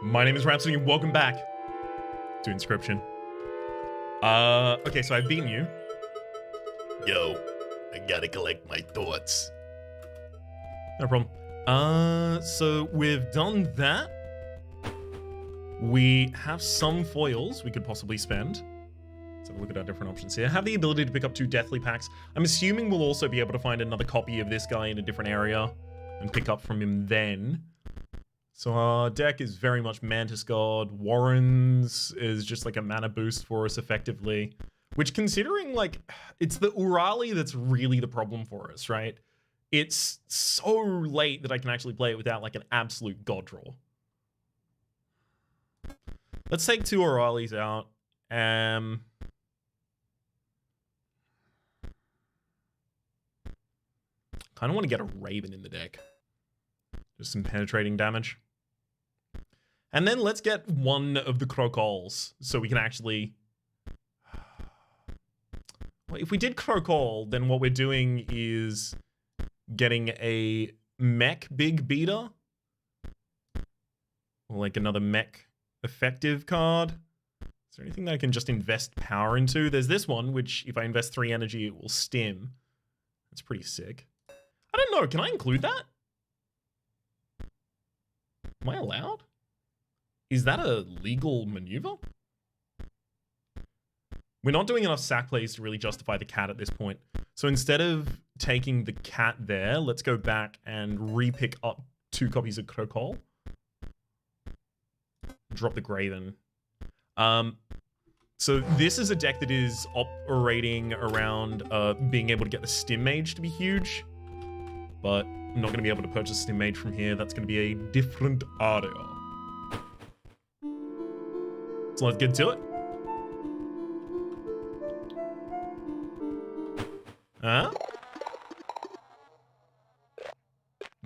My name is Rhapsody, and welcome back to Inscryption. Okay, so I've beaten you. Yo, I gotta collect my thoughts. No problem. So we've done that. We have some foils we could possibly spend. Let's have a look at our different options here. I have the ability to pick up 2 Deathly Packs. I'm assuming we'll also be able to find another copy of this guy in a different area and pick up from him then. So our deck is very much Mantis God. Warren's is just like a mana boost for us effectively. Which, considering, like, it's the Urali that's really the problem for us, right? It's so late that I can actually play it without, like, an absolute god draw. Let's take 2 Uralis out. Kind of want to get a Raven in the deck. Just some penetrating damage. And then let's get one of the Crocols so we can actually... Well, if we did Crocol, then what we're doing is getting a mech big beater. Or like another mech effective card. Is there anything that I can just invest power into? There's this one, which if I invest 3 energy, it will stim. That's pretty sick. I don't know, can I include that? Am I allowed? Is that a legal maneuver? We're not doing enough sack plays to really justify the cat at this point. So instead of taking the cat there, let's go back and re-pick up 2 copies of Crocol. Drop the Graven. So this is a deck that is operating around being able to get the Stim Mage to be huge. But I'm not going to be able to purchase Stim Mage from here. That's going to be a different area. So let's get to it. Huh?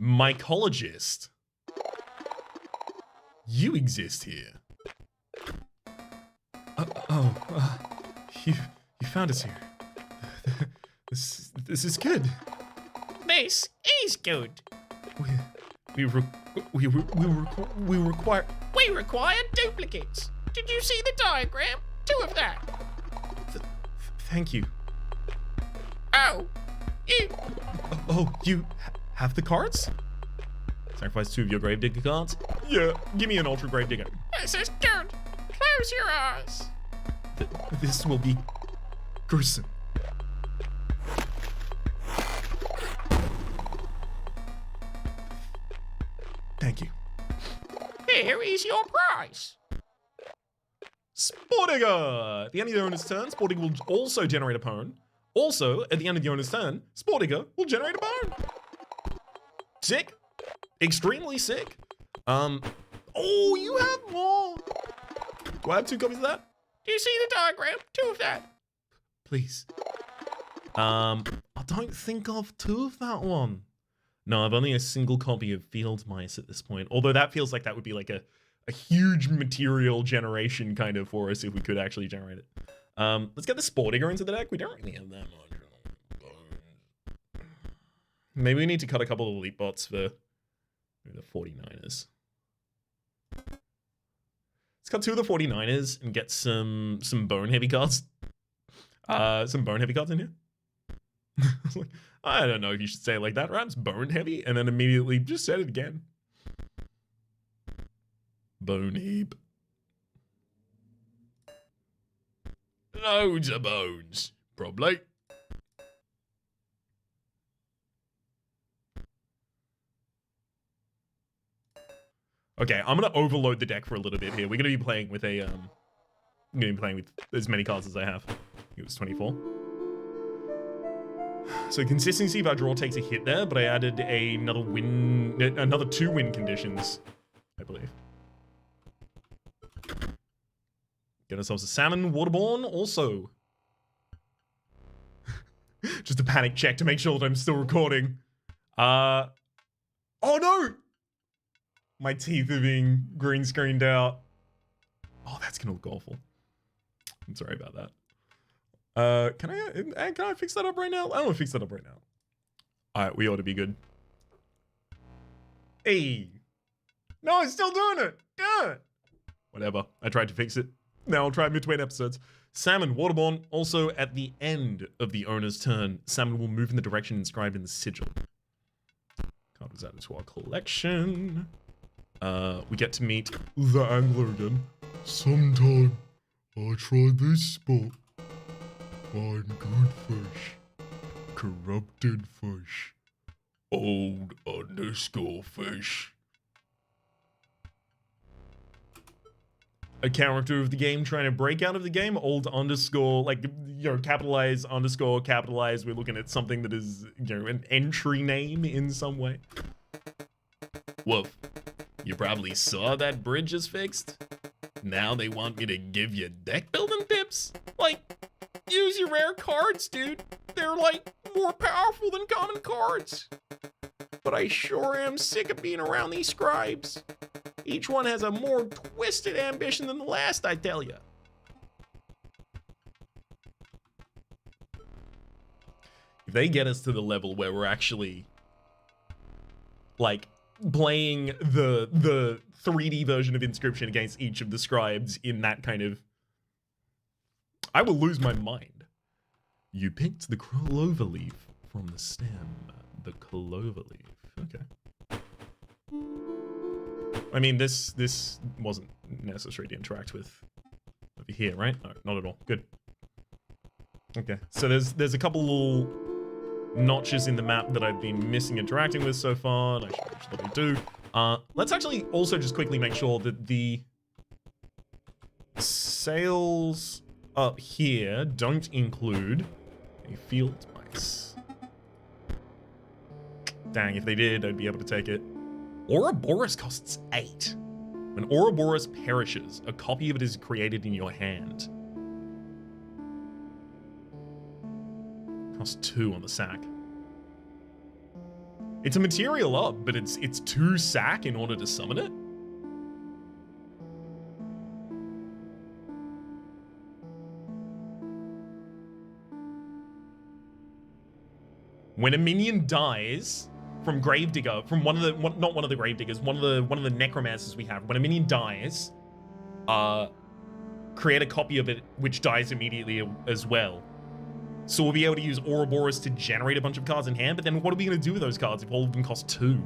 Mycologist. You exist here. You found us here. This is good. This is good. We require... We require duplicates. Did you see the diagram? 2 of that. Thank you. Oh, you... Oh, you have the cards? Sacrifice 2 of your Gravedigger cards? Yeah, give me an Ultra Gravedigger. This is good. Close your eyes. This will be gruesome. Thank you. Here is your prize. Sportdigger! At the end of the owner's turn, Sportdigger will also generate a pawn. Also, at the end of the owner's turn, Sportdigger will generate a pawn. Sick. Extremely sick. Oh, you have more. Do I have 2 copies of that? Do you see the diagram? 2 of that. Please. I don't think of 2 of that one. No, I've only a single copy of Field Mice at this point. Although that feels like that would be like a huge material generation kind of for us if we could actually generate it. Let's get the Sportdigger into the deck. We don't really have that much. Maybe we need to cut a couple of elite bots for the 49ers. Let's cut 2 of the 49ers and get some bone heavy cards. Some bone heavy cards in here. I don't know if you should say it like that. Perhaps bone heavy, and then immediately just said it again. Bone heap. Loads of bones, probably. Okay, I'm gonna overload the deck for a little bit here. We're gonna be playing with a I'm gonna be playing with as many cards as I have. I think it was 24. So consistency, if our draw takes a hit there, but I added another 2 win conditions, I believe. Get ourselves a Salmon, Waterborne, also. Just a panic check to make sure that I'm still recording. Oh no! My teeth are being green screened out. Oh, that's gonna look awful. I'm sorry about that. Can I fix that up right now? I don't want to fix that up right now. All right, we ought to be good. Hey. No, it's still doing it. turn. Whatever. I tried to fix it. Now I'll try between episodes. Salmon, waterborne. Also, at the end of the owner's turn, salmon will move in the direction inscribed in the sigil. Card was added to our collection. We get to meet the angler again. Sometime I try this spot. Find good fish. Corrupted fish. Old underscore fish. A character of the game trying to break out of the game. Old underscore, like, you know, capitalize, underscore, capitalize. We're looking at something that is, you know, an entry name in some way. Woof. You probably saw that bridge is fixed? Now they want me to give you deck building tips? Like, use your rare cards, dude. They're, like, more powerful than common cards. But I sure am sick of being around these scribes. Each one has a more twisted ambition than the last, I tell ya. If they get us to the level where we're actually, like, playing the 3D version of Inscryption against each of the scribes in that kind of... I will lose my mind. You picked the clover leaf from the stem. The clover leaf. Okay. I mean, this wasn't necessary to interact with over here, right? No, not at all. Good. Okay, so there's a couple little notches in the map that I've been missing interacting with so far, and I should absolutely do. Let's actually also just quickly make sure that the sails up here don't include a field mice. Dang, if they did, I'd be able to take it. Ouroboros costs 8. When Ouroboros perishes, a copy of it is created in your hand. Costs 2 on the sack. It's a material up, but it's 2 sack in order to summon it? When a minion dies from Gravedigger, from not one of the Gravediggers, one of the necromancers we have, when a minion dies, create a copy of it which dies immediately as well. So we'll be able to use Ouroboros to generate a bunch of cards in hand, but then what are we going to do with those cards if all of them cost 2?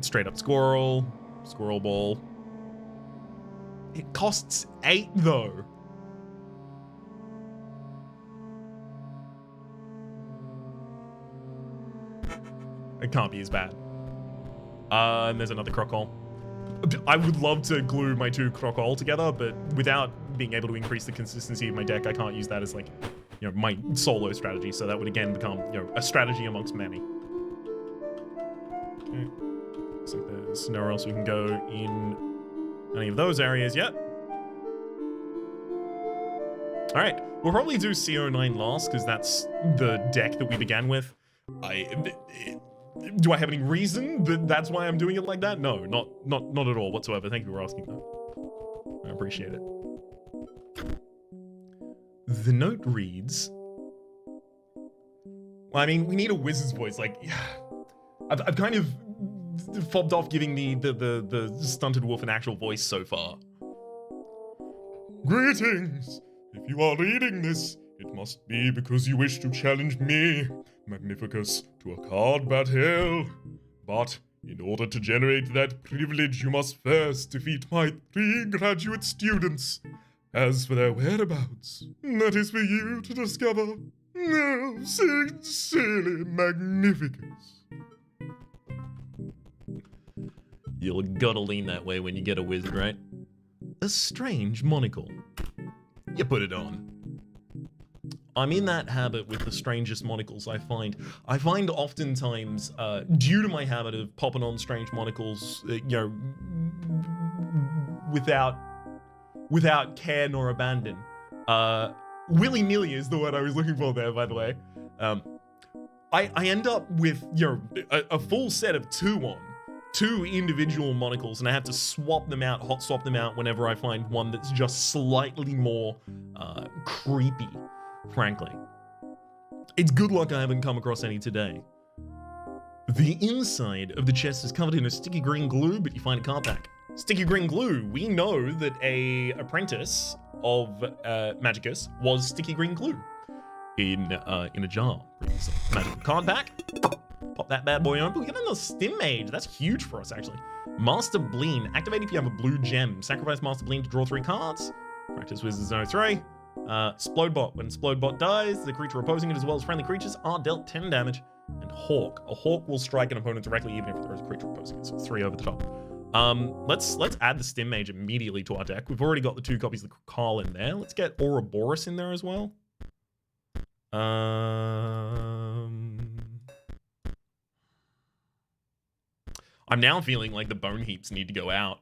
Straight up squirrel ball. It costs 8 though. It can't be as bad. And there's another crocodile. I would love to glue my 2 crocodile together, but without being able to increase the consistency of my deck, I can't use that as, like, you know, my solo strategy. So that would again become, you know, a strategy amongst many. Okay. Looks like there's nowhere else we can go in any of those areas yet. All right, we'll probably do CO9 last because that's the deck that we began with. Do I have any reason that that's why I'm doing it like that? No, not at all whatsoever. Thank you for asking though. I appreciate it. The note reads, well, I mean, we need a wizard's voice. Like, I've kind of fobbed off giving the stunted wolf an actual voice so far. Greetings! If you are reading this, it must be because you wish to challenge me, Magnificus, to a card battle. But in order to generate that privilege, you must first defeat my 3 graduate students. As for their whereabouts, that is for you to discover. No, sincerely, Magnificus. You'll gotta lean that way when you get a wizard, right? A strange monocle. You put it on. I'm in that habit with the strangest monocles I find. I find oftentimes, due to my habit of popping on strange monocles, you know, without care nor abandon. Willy-nilly is the word I was looking for there, by the way. I end up with, you know, a full set of 2 individual monocles, and I have to swap them out, hot swap them out whenever I find one that's just slightly more creepy, frankly. It's good luck I haven't come across any today. The inside of the chest is covered in a sticky green glue, but you find a card pack. Sticky green glue. We know that a apprentice of Magicus was sticky green glue in a jar previously. Magical card pack. Pop that bad boy open. We got another Stim Mage. That's huge for us, actually. Master Bleen. Activate if you have a blue gem. Sacrifice Master Bleen to draw 3 cards. Practice Wizards 03. Splodebot. When Splodebot dies, the creature opposing it as well as friendly creatures are dealt 10 damage. And Hawk. A Hawk will strike an opponent directly even if there is a creature opposing it. So 3 over the top. Let's add the Stim Mage immediately to our deck. We've already got the 2 copies of the Carl in there. Let's get Ouroboros in there as well. I'm now feeling like the Bone Heaps need to go out.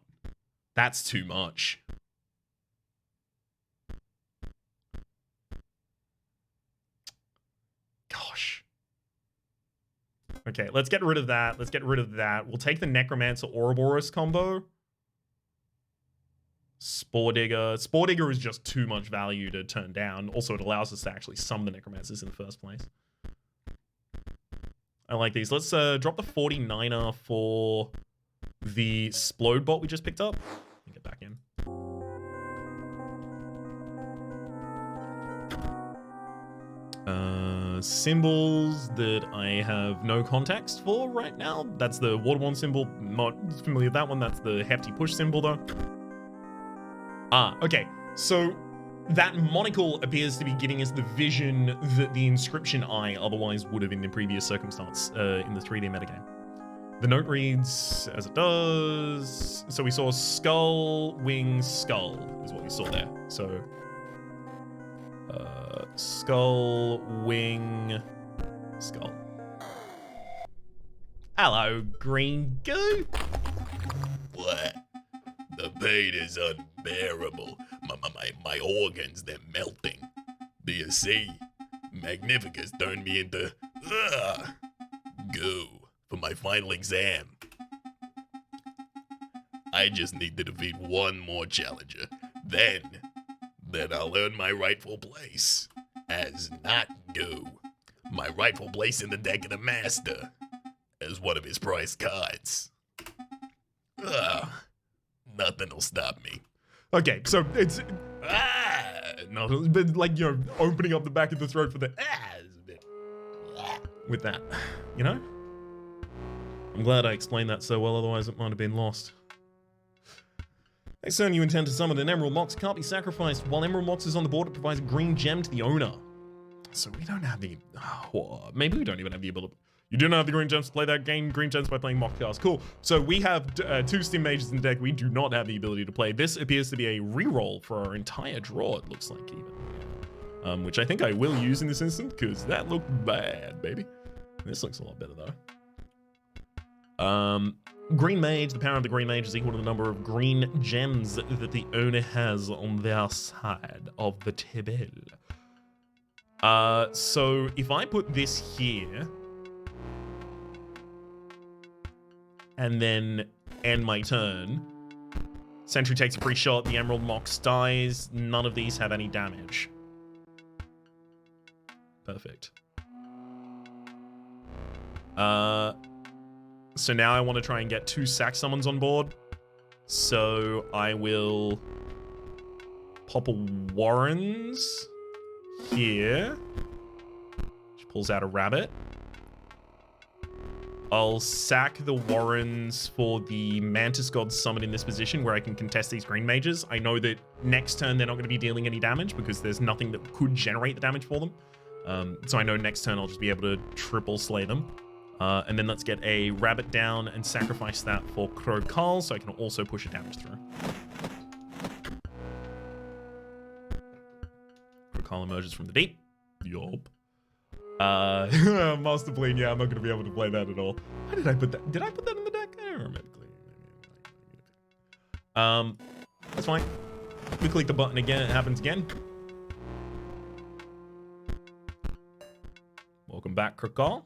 That's too much. Gosh. Okay, let's get rid of that. Let's get rid of that. We'll take the Necromancer Ouroboros combo. Spore Digger. Spore Digger is just too much value to turn down. Also, it allows us to actually summon the Necromancers in the first place. I like these. Let's drop the 49er for the Splodebot we just picked up. Get back in. Symbols that I have no context for right now. That's the Waterborne symbol. Not familiar with that one. That's the Hefty Push symbol, though. Okay. So that monocle appears to be getting us the vision that the Inscryption eye otherwise would have in the previous circumstance in the 3D metagame. The note reads as it does. So we saw skull, wing, skull is what we saw there. So skull, wing, skull. Hello, green goo. What? The pain is unbearable. My organs, they're melting. Do you see? Magnificus turned me into goo for my final exam. I just need to defeat one more challenger. Then I'll earn my rightful place as not goo. My rightful place in the deck of the master as one of his prized cards. Nothing will stop me. Okay, so it's no, but like, you know, opening up the back of the throat for the with that, you know. I'm glad I explained that so well, otherwise it might have been lost. Next turn, you intend to summon an Emerald Mox. Can't be sacrificed. While Emerald Mox is on the board, it provides a green gem to the owner. So we don't have the... maybe we don't even have the ability... You do not have the green gems to play that game. Green gems by playing Mock Cast. Cool. So we have 2 Stim Mages in the deck. We do not have the ability to play. This appears to be a reroll for our entire draw, it looks like, even. Which I think I will use in this instant, because that looked bad, baby. This looks a lot better, though. Green Mage, the power of the Green Mage is equal to the number of green gems that the owner has on their side of the table. So if I put this here, and then end my turn, Sentry takes a free shot, the Emerald Mox dies, none of these have any damage. Perfect. So now I want to try and get 2 sack summons on board. So I will pop a Warrens here, which pulls out a rabbit. I'll sack the Warrens for the Mantis God summon in this position where I can contest these green mages. I know that next turn they're not going to be dealing any damage because there's nothing that could generate the damage for them. So I know next turn I'll just be able to triple slay them. And then let's get a rabbit down and sacrifice that for Crow Carl so I can also push a damage through. Crow Carl emerges from the deep. Yup. Master Bleen, yeah, I'm not going to be able to play that at all. How did I put that? Did I put that in the deck? I don't remember. That's fine. We click the button again, it happens again. Welcome back, Crow Carl.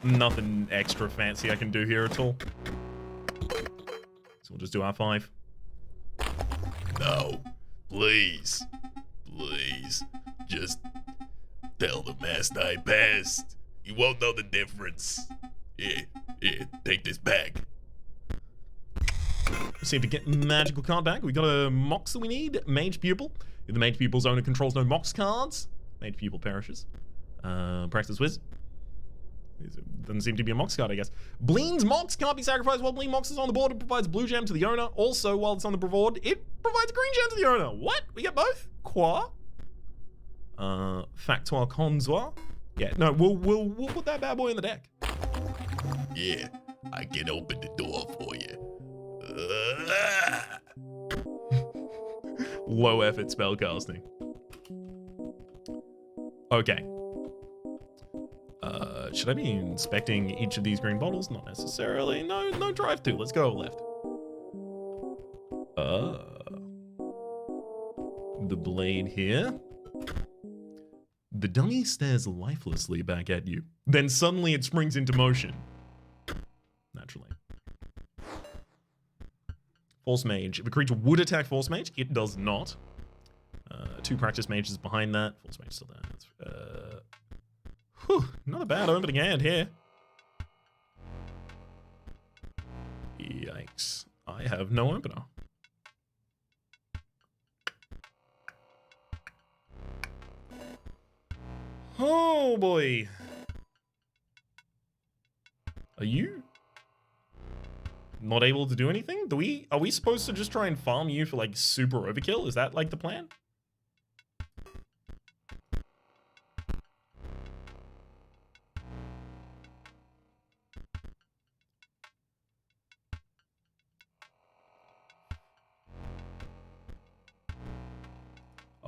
Nothing extra fancy I can do here at all. So we'll just do R5. No, please, please, just tell the master I passed. You won't know the difference. Here, take this back. Seem to get magical card back. We got a Mox that we need. Mage Pupil. If the Mage Pupil's owner controls no Mox cards, Mage Pupil perishes. Practice Wiz. Doesn't seem to be a Mox card, I guess. Bleen's Mox can't be sacrificed while Bleen Mox is on the board. It provides blue gem to the owner. Also, while it's on the board, it provides green gem to the owner. What? We get both? Quoi? Factoire Consoir. Yeah, no, we'll put that bad boy in the deck. Yeah, I can open the door for you. Low effort spellcasting. Okay. Should I be inspecting each of these green bottles? Not necessarily. No drive to. Let's go left. The blade here. The dummy stares lifelessly back at you. Then suddenly it springs into motion. Naturally. Force Mage. If a creature would attack Force Mage, it does not. 2 practice mages behind that. Force Mage still there. Not a bad opening hand here. Yikes. I have no opener. Oh boy. Are you not able to do anything? Are we supposed to just try and farm you for like super overkill? Is that like the plan?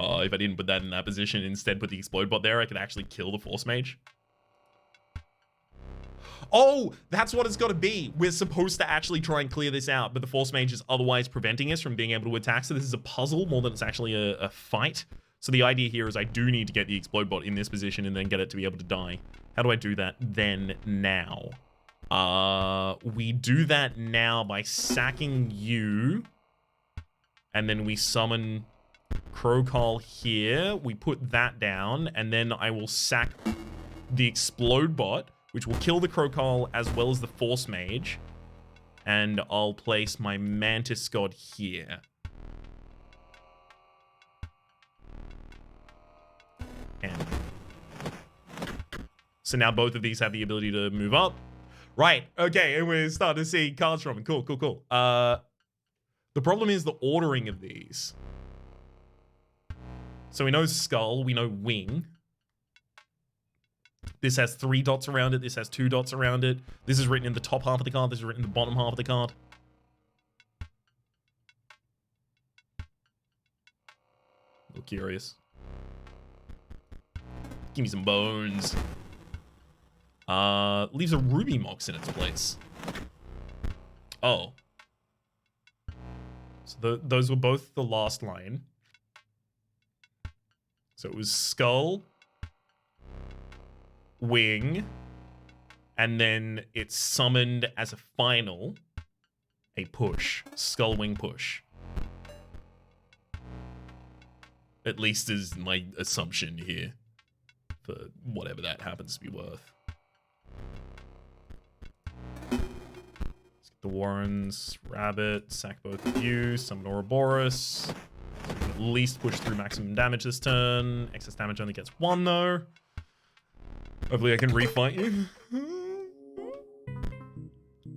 Oh, if I didn't put that in that position, instead put the explode bot there, I could actually kill the Force Mage. Oh, that's what it's got to be. We're supposed to actually try and clear this out, but the Force Mage is otherwise preventing us from being able to attack. So this is a puzzle more than it's actually a fight. So the idea here is I do need to get the explode bot in this position and then get it to be able to die. How do I do that then now? We do that now by sacking you. And then we summon Crowcall here. We put that down. And then I will sack the explode bot, which will kill the Crowcall as well as the Force Mage. And I'll place my Mantis God here. And so now both of these have the ability to move up. Right, okay, and we're starting to see cards from them. Cool. The problem is the ordering of these. So we know Skull, we know Wing. This has 3 dots around it. This has 2 dots around it. This is written in the top half of the card. This is written in the bottom half of the card. A little curious. Give me some bones. Leaves a Ruby Mox in its place. Oh. So those were both the last line. So it was Skull, Wing, and then it's summoned as a final, a push. Skull, Wing, push. At least is my assumption here, for whatever that happens to be worth. Let's get the Warrens, Rabbit, sack both of you, summon Ouroboros. So we can at least push through maximum damage this turn. Excess damage only gets 1 though. Hopefully I can refight you.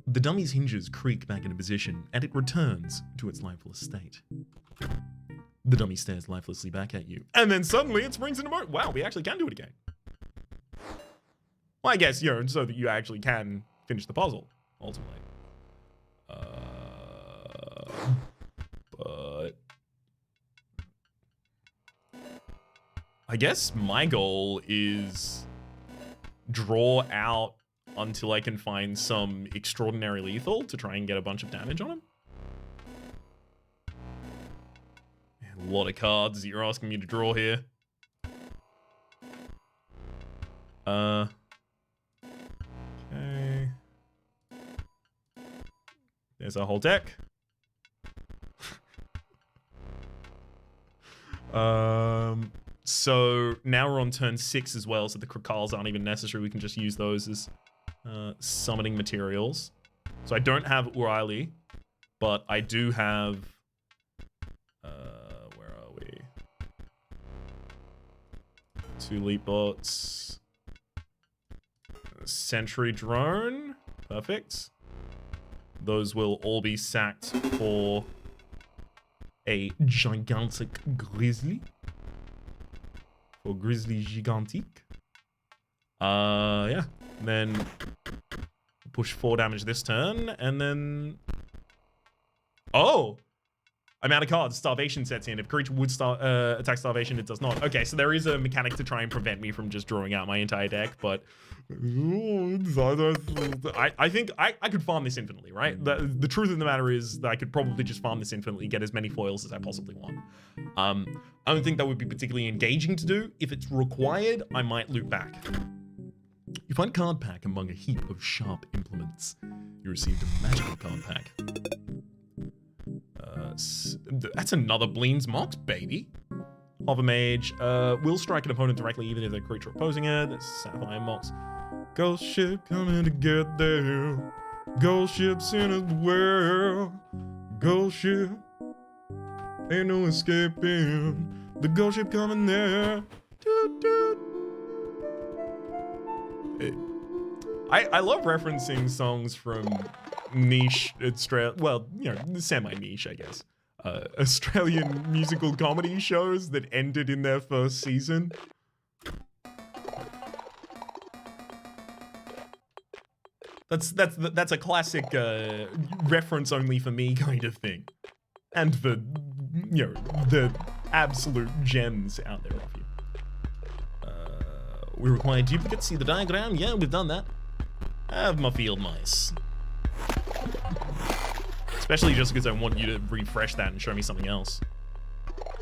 The dummy's hinges creak back into position, and it returns to its lifeless state. The dummy stares lifelessly back at you, and then suddenly it springs into motion. Wow, we actually can do it again. Well, I guess, you know, so that you actually can finish the puzzle, ultimately. But I guess my goal is draw out until I can find some extraordinary lethal to try and get a bunch of damage on him. A lot of cards that you're asking me to draw here. Okay. There's our whole deck. So now we're on turn 6 as well, so the Krakals aren't even necessary. We can just use those as summoning materials. So I don't have Uraili, but I do have... where are we? 2 leap bots. Sentry drone. Perfect. Those will all be sacked for a gigantic grizzly. For grizzly gigantique. Yeah. And then push 4 damage this turn, and then... Oh! I'm out of cards. Starvation sets in. If creature would attack Starvation, it does not. Okay, so there is a mechanic to try and prevent me from just drawing out my entire deck, but... I think I could farm this infinitely, right? The truth of the matter is that I could probably just farm this infinitely, get as many foils as I possibly want. I don't think that would be particularly engaging to do. If it's required, I might loop back. You find a card pack among a heap of sharp implements. You received a magical card pack. That's another Bleen's Mox, baby. Hover Mage will strike an opponent directly, even if they're creature opposing it. That's Sapphire Mox. Ghost ship coming to get there. Ghost ships in the world. Ghost ship. Ain't no escaping. The ghost ship coming there. Doot, doot. I love referencing songs from niche well, you know, semi-niche, I guess. Australian musical comedy shows that ended in their first season. That's a classic reference only for me kind of thing. And for, you know, the absolute gems out there of you. We require duplicates. See the diagram? Yeah, we've done that. I have my field mice. Especially just because I want you to refresh that and show me something else.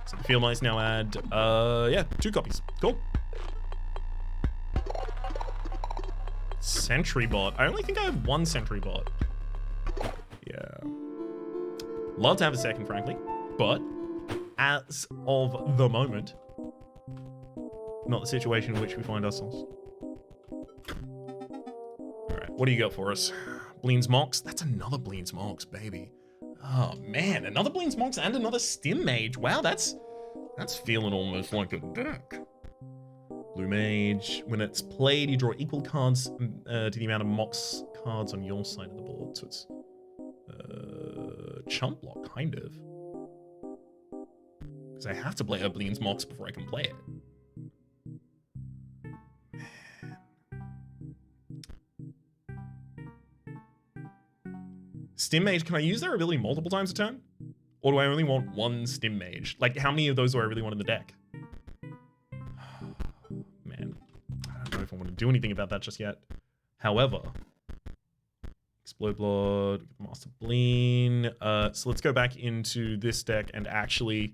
So the field mice now add, yeah, 2 copies. Cool. Sentry bot. I only think I have 1 sentry bot. Yeah. Love to have a second, frankly. But as of the moment, not the situation in which we find ourselves. Alright, what do you got for us? Bleen's Mox? That's another Bleen's Mox, baby. Oh man, another Bleen's Mox and another Stim Mage. Wow, that's feeling almost like a deck. Blue Mage. When it's played, you draw equal cards to the amount of Mox cards on your side of the board. So it's chump block, kind of. Because I have to play a Bleen's Mox before I can play it. Stim Mage, can I use their ability multiple times a turn? Or do I only want 1 Stim Mage? Like, how many of those do I really want in the deck? Man, I don't know if I want to do anything about that just yet. However, Explode Blood, Master Bleen. So let's go back into this deck and actually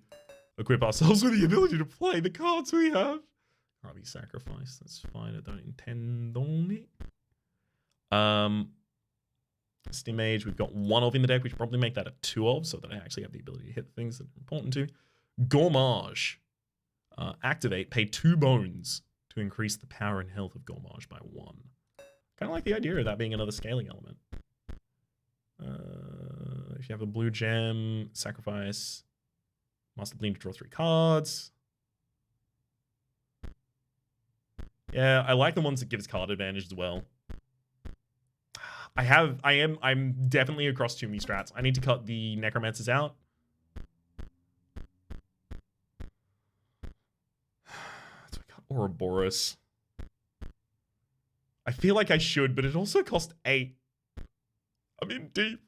equip ourselves with the ability to play the cards we have. Probably Sacrifice, that's fine, I don't intend on it. Stim Mage, we've got 1 of in the deck. We should probably make that a 2 of so that I actually have the ability to hit things that are important to. Gormage. Activate, pay 2 bones to increase the power and health of Gormage by 1. Kind of like the idea of that being another scaling element. If you have a blue gem, sacrifice Master Bleen to draw 3 cards. Yeah, I like the ones that give us card advantage as well. I'm definitely across too many strats. I need to cut the Necromancers out. So I got Ouroboros. I feel like I should, but it also cost 8. I'm in deep.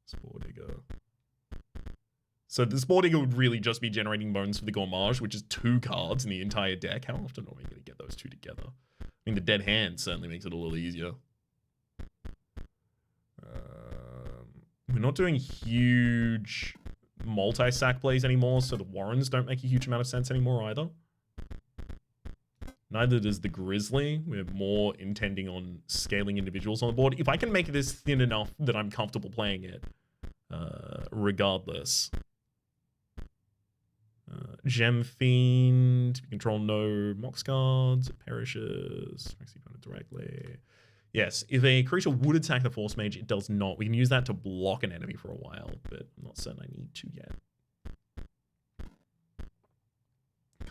Spore Digger. So the Spore Digger would really just be generating bones for the Gormage, which is 2 cards in the entire deck. How often are we going to get those 2 together? I mean, the Dead Hand certainly makes it a little easier. We're not doing huge multi-sack plays anymore, so the Warrens don't make a huge amount of sense anymore either. Neither does the Grizzly. We're more intending on scaling individuals on the board. If I can make this thin enough that I'm comfortable playing it, regardless. Gem Fiend. We control no Mox cards. It perishes. Makes the opponent directly. Yes, if a creature would attack the Force Mage, it does not. We can use that to block an enemy for a while, but I'm not certain I need to yet.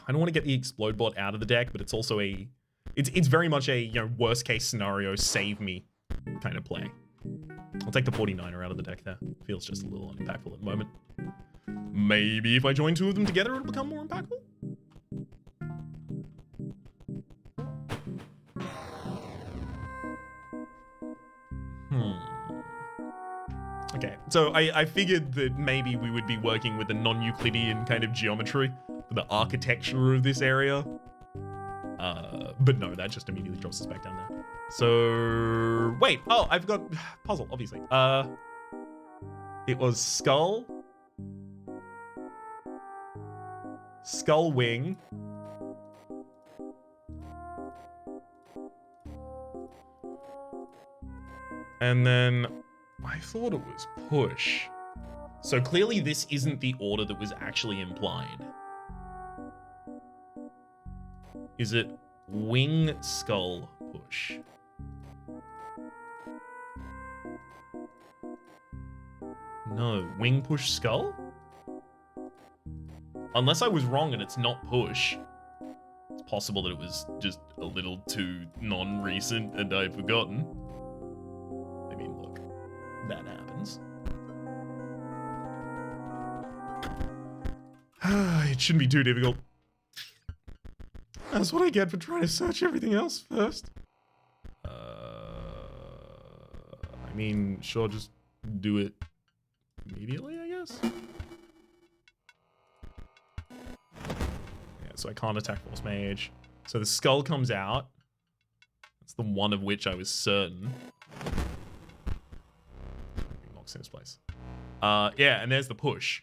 I don't want to get the Explode Bot out of the deck, but it's also a... It's very much a, you know, worst case scenario, save me kind of play. I'll take the 49er out of the deck there. Feels just a little unimpactful at the moment. Maybe if I join two of them together, it'll become more impactful? Okay, so I figured that maybe we would be working with a non-Euclidean kind of geometry for the architecture of this area. But no, that just immediately drops us back down there. So, wait, oh, I've got puzzle, obviously. It was Skull, Skull Wing, and then I thought it was Push. So clearly this isn't the order that was actually implied. Is it Wing, Skull, Push? No, Wing, Push, Skull? Unless I was wrong and it's not Push. It's possible that it was just a little too non-recent and I'd forgotten. I mean, look, that happens. It shouldn't be too difficult. That's what I get for trying to search everything else first. I mean, sure, just do it immediately, I guess. Yeah, so I can't attack Force Mage. So the Skull comes out. That's the one of which I was certain. Locks in its place. Yeah, and there's the Push.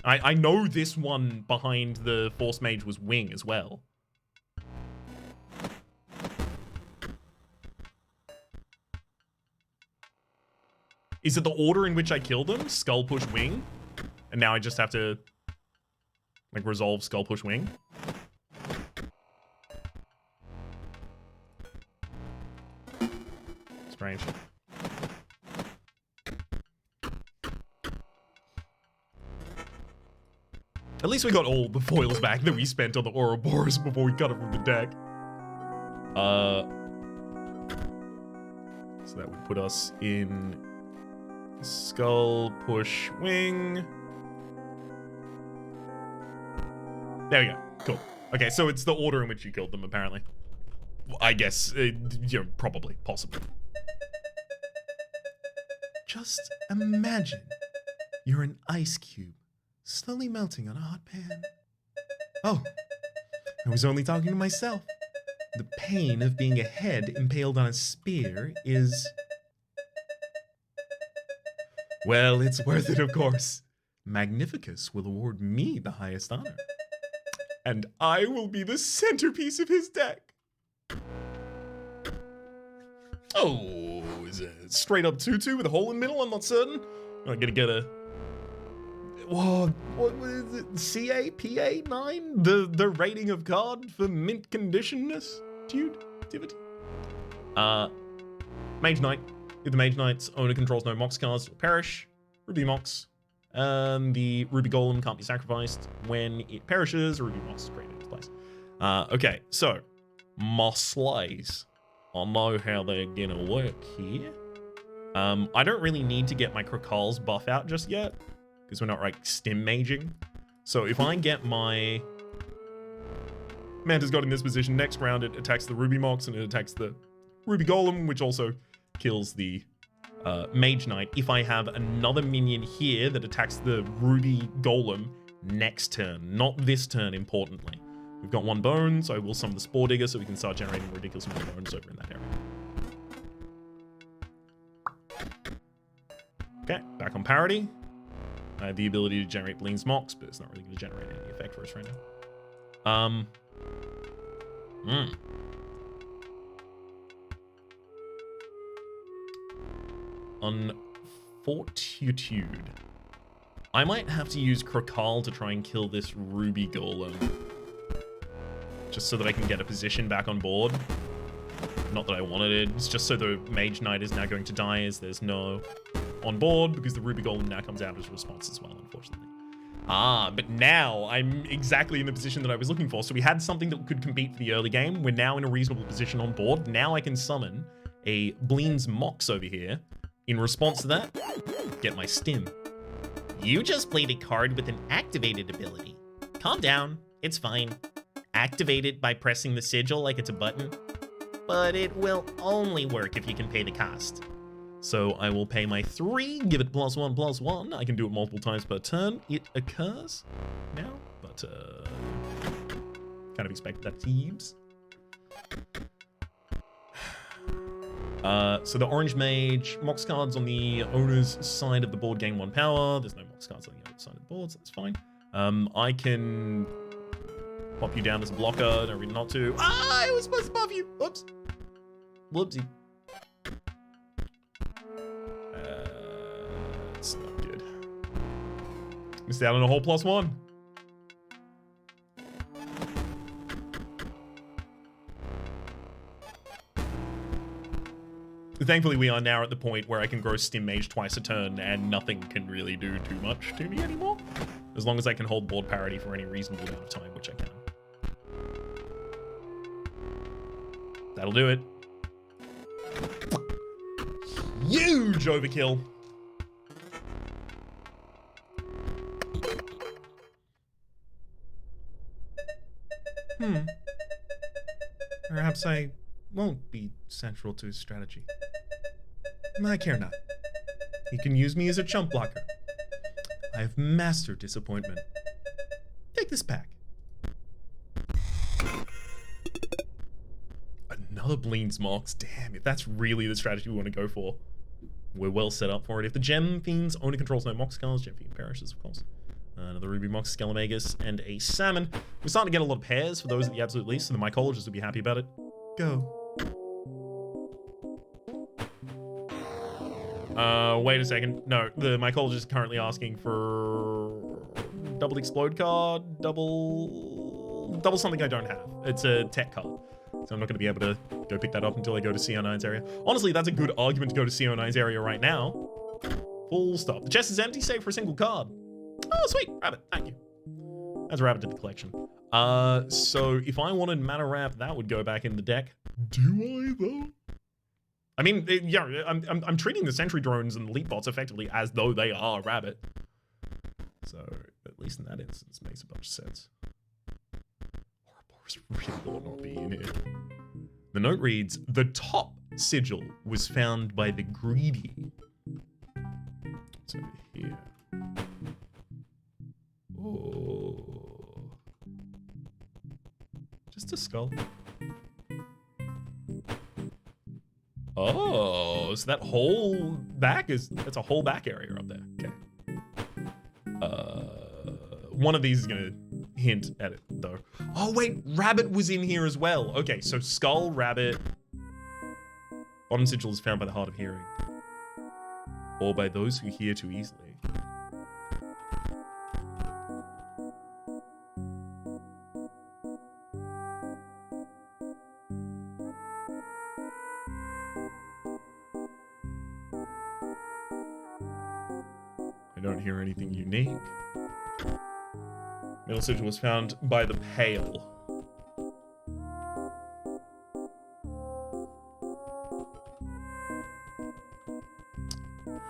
I know this one behind the Force Mage was Wing as well. Is it the order in which I killed them? Skull, Push, Wing? And now I just have to, like, resolve Skull, Push, Wing? Strange. At least we got all the foils back that we spent on the Ouroboros before we cut it from the deck. So that would put us in Skull, Push, Wing. There we go. Cool. Okay, so it's the order in which you killed them, apparently. I guess, yeah, probably, possibly. Just imagine you're an ice cube slowly melting on a hot pan. Oh, I was only talking to myself. The pain of being a head impaled on a spear is... well, it's worth it, of course. Magnificus will award me the highest honor. And I will be the centerpiece of his deck. Oh, is it straight up 2-2 with a hole in the middle? I'm not certain. I'm gonna get a... whoa, what is it? CA, PA, 9? The rating of card for mint conditionness? Activity? Mage Knight. If the Mage Knight's owner controls no Mox cards, it'll perish. Ruby Mox. The Ruby Golem can't be sacrificed. When it perishes, Ruby Mox is created in its place. Okay, so Moss Slays. I'll know how they're gonna work here. I don't really need to get my Krakal's buff out just yet, because we're not like stim maging. So if I get my Manta's got in this position, next round it attacks the Ruby Mox and it attacks the Ruby Golem, which also kills the Mage Knight. If I have another minion here that attacks the Ruby Golem next turn, not this turn, importantly. We've got one bone, so I will summon the Spore Digger so we can start generating ridiculous amount of bones over in that area. Okay, back on parity. I have the ability to generate Bleen's Mox, but it's not really going to generate any effect for us right now. Unfortitude. I might have to use Krakal to try and kill this Ruby Golem. Just so that I can get a position back on board. Not that I wanted it. It's just so the Mage Knight is now going to die as there's no on board because the Ruby Golem now comes out as a response as well, unfortunately. Ah, but now I'm exactly in the position that I was looking for. So we had something that could compete for the early game. We're now in a reasonable position on board. Now I can summon a Bleen's Mox over here. In response to that, get my stim. You just played a card with an activated ability. Calm down, it's fine. Activate it by pressing the sigil like it's a button. But it will only work if you can pay the cost. So I will pay my 3, give it +1/+1. I can do it multiple times per turn. It occurs now, but kind of expect that Thebes. So the Orange Mage, Mox cards on the owner's side of the board gain 1 power. There's no Mox cards on the other side of the board, so that's fine. I can pop you down as a blocker. Don't really not to. Ah, I was supposed to buff you. Oops. Whoopsie. It's not good. Missed out on a whole +1. Thankfully, we are now at the point where I can grow Stim Mage twice a turn and nothing can really do too much to me anymore. As long as I can hold board parity for any reasonable amount of time, which I can. That'll do it. Huge overkill. Perhaps I won't be central to his strategy. I care not. He can use me as a chump blocker. I have mastered disappointment. Take this pack. Another Bleen's Mox. Damn, if that's really the strategy we want to go for, we're well set up for it. If the Gem Fiend's owner controls no Mox cards, Gem Fiend perishes, of course. Another Ruby Mox, Skelemagus, and a Salmon. We're starting to get a lot of pairs for those at the absolute least, so the Mycologist would be happy about it. Go. Wait a second. No, the Mycologist is currently asking for double Explode card, double something I don't have. It's a tech card. So I'm not going to be able to go pick that up until I go to CO9's area. Honestly, that's a good argument to go to CO9's area right now. Full stop. The chest is empty, save for a single card. Oh, sweet. Rabbit. Thank you. That's a rabbit to the collection. So if I wanted Mana Wrap, that would go back in the deck. Do I, though? I mean, yeah, I'm treating the sentry drones and the leap bots effectively as though they are rabbit. So at least in that instance, makes a bunch of sense. Ouroboros really ought not be in here. The note reads, the top sigil was found by the greedy. It's over here. Oh. Just a skull. Oh, so that whole back that's a whole back area up there. Okay. One of these is gonna hint at it though. Oh wait, rabbit was in here as well. Okay, so skull, rabbit. Bottom sigil is found by the Heart of Hearing. Or by those who hear too easily. I don't hear anything unique. Middle sigil was found by the Pale.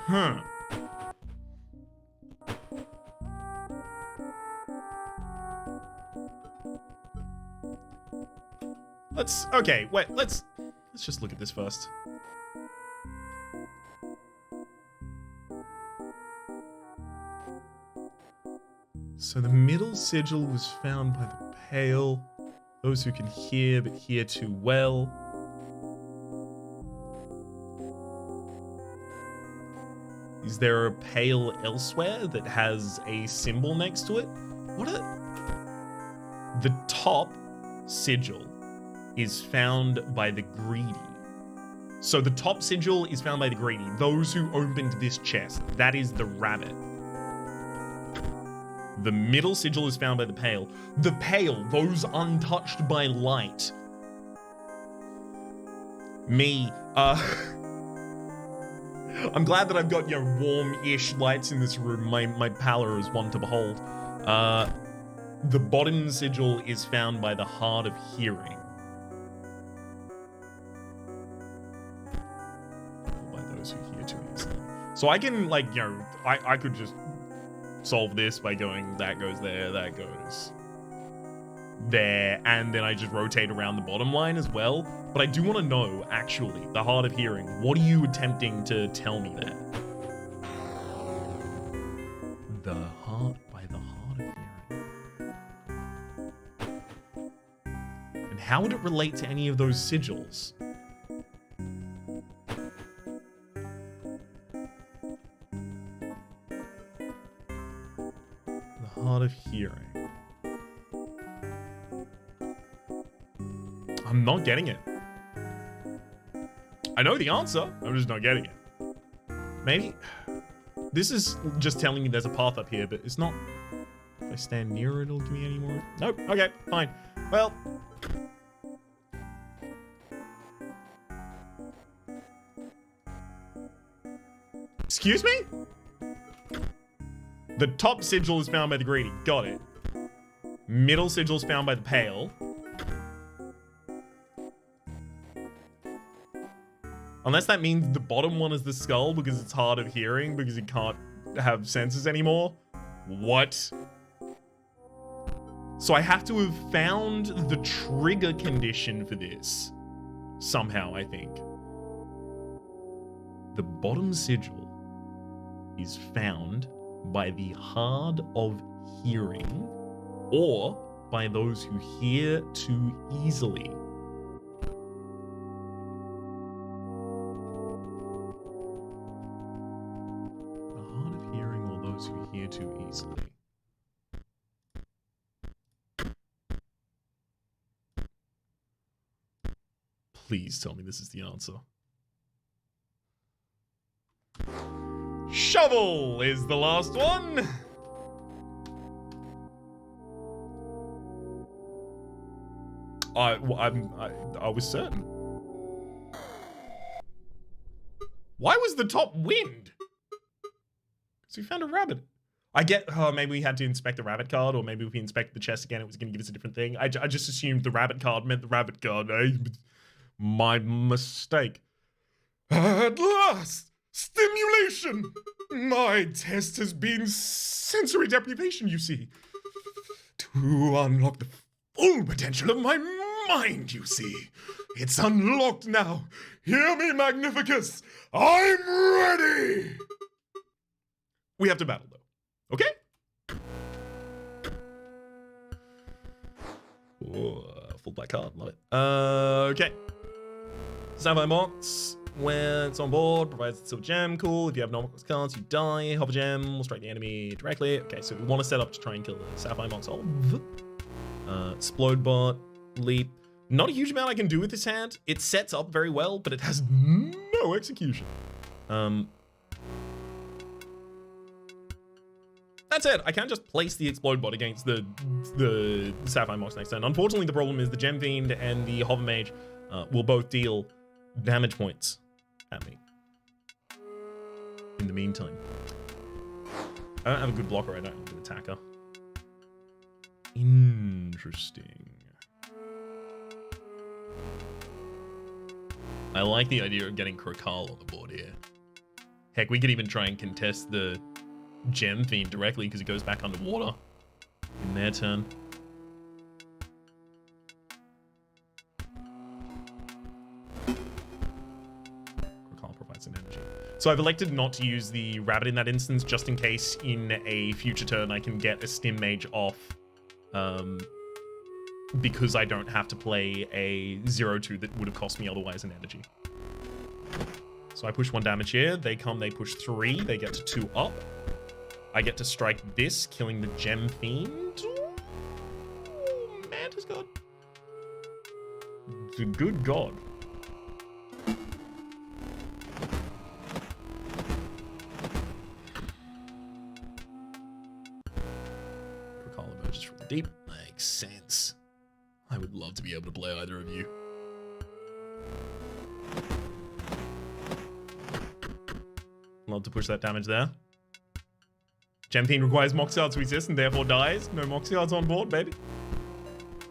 Huh. Okay, wait, let's just look at this first. So the middle sigil was found by the Pale. Those who can hear but hear too well. Is there a Pale elsewhere that has a symbol next to it? The top sigil is found by the greedy. So the top sigil is found by the greedy. Those who opened this chest. That is the rabbit. The middle sigil is found by the pale. The pale, those untouched by light. Me, I'm glad that I've got, you know, warm-ish lights in this room. My pallor is one to behold. The bottom sigil is found by the hard of hearing. By those who hear too easily. So I can, like, you know, I could just solve this by going, that goes there, that goes there, and then I just rotate around the bottom line as well. But I do want to know, actually, the hard of hearing. What are you attempting to tell me there? The heart by the hard of hearing. And how would it relate to any of those sigils? The hard of hearing. I'm not getting it. I know the answer, I'm just not getting it. Maybe this is just telling me there's a path up here, but it's not. If I stand near it, it'll give me any more. Nope, okay, fine. Well. Excuse me? The top sigil is found by the greedy, got it. Middle sigil is found by the pale. Unless that means the bottom one is the skull because it's hard of hearing because it can't have senses anymore. What? So I have to have found the trigger condition for this. Somehow, I think. The bottom sigil is found by the hard of hearing or by those who hear too easily. Who hear too easily. Please tell me this is the answer. Shovel is the last one. I was certain. Why was the top wind? So we found a rabbit. I get, maybe we had to inspect the rabbit card, or maybe if we inspected the chest again, it was going to give us a different thing. I just assumed the rabbit card meant the rabbit card. My mistake. At last! Stimulation! My test has been sensory deprivation, you see. To unlock the full potential of my mind, you see. It's unlocked now. Hear me, Magnificus. I'm ready! We have to battle, though. Okay? Ooh, full black card. Love it. Okay. Sapphire box. When it's on board, provides a silver gem. Cool. If you have normal cards, you die. Hover gem will strike the enemy directly. Okay, so we want to set up to try and kill the Sapphire box. Explode bot. Leap. Not a huge amount I can do with this hand. It sets up very well, but it has no execution. That's it. I can't just place the explode bot against the Sapphire Mox next turn. Unfortunately, the problem is the Gem Fiend and the Hover Mage will both deal damage points at me. In the meantime, I don't have a good blocker. I don't have a good attacker. Interesting. I like the idea of getting Krokal on the board here. Heck, we could even try and contest the Gem Fiend directly because it goes back underwater in their turn. Krokal provides an energy. So I've elected not to use the rabbit in that instance just in case in a future turn I can get a Stim Mage off because I don't have to play a 0-2 that would have cost me otherwise an energy. So I push 1 damage here. They come, they push 3. They get to 2 up. I get to strike this, killing the Gem Fiend. Ooh, Manta's God. It's a good god. Mycologist from the deep. Makes sense. I would love to be able to play either of you. Love to push that damage there. Gem Fiend requires Mox Guards to exist and therefore dies. No Mox Guards on board, baby.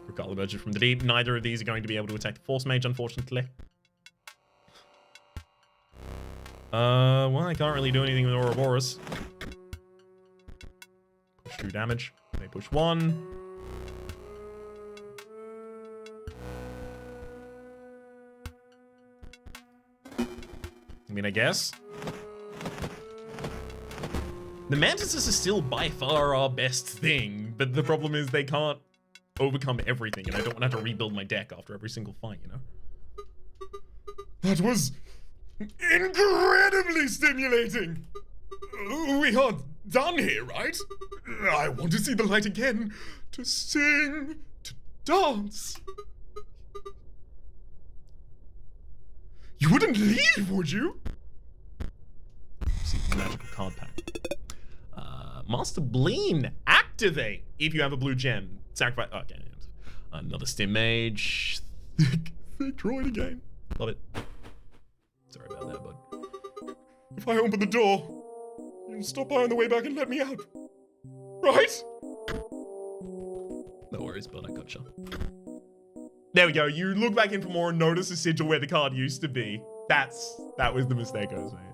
Regardless emerges from the deep. Neither of these are going to be able to attack the Force Mage, unfortunately. Well, I can't really do anything with Ouroboros. Push 2 damage. They push 1. I mean, I guess. The Mantises are still by far our best thing, but the problem is they can't overcome everything, and I don't want to have to rebuild my deck after every single fight, you know? That was incredibly stimulating. We are done here, right? I want to see the light again, to sing, to dance. You wouldn't leave, would you? See the magical card pack. Master Bleen, activate if you have a blue gem. Sacrifice. Oh, okay. Another Stim Mage. Thick droid again. Love it. Sorry about that, bud. If I open the door, you'll stop by on the way back and let me out. Right? No worries, bud. I gotcha. There we go. You look back in for more and notice the sigil where the card used to be. That was the mistake I was making.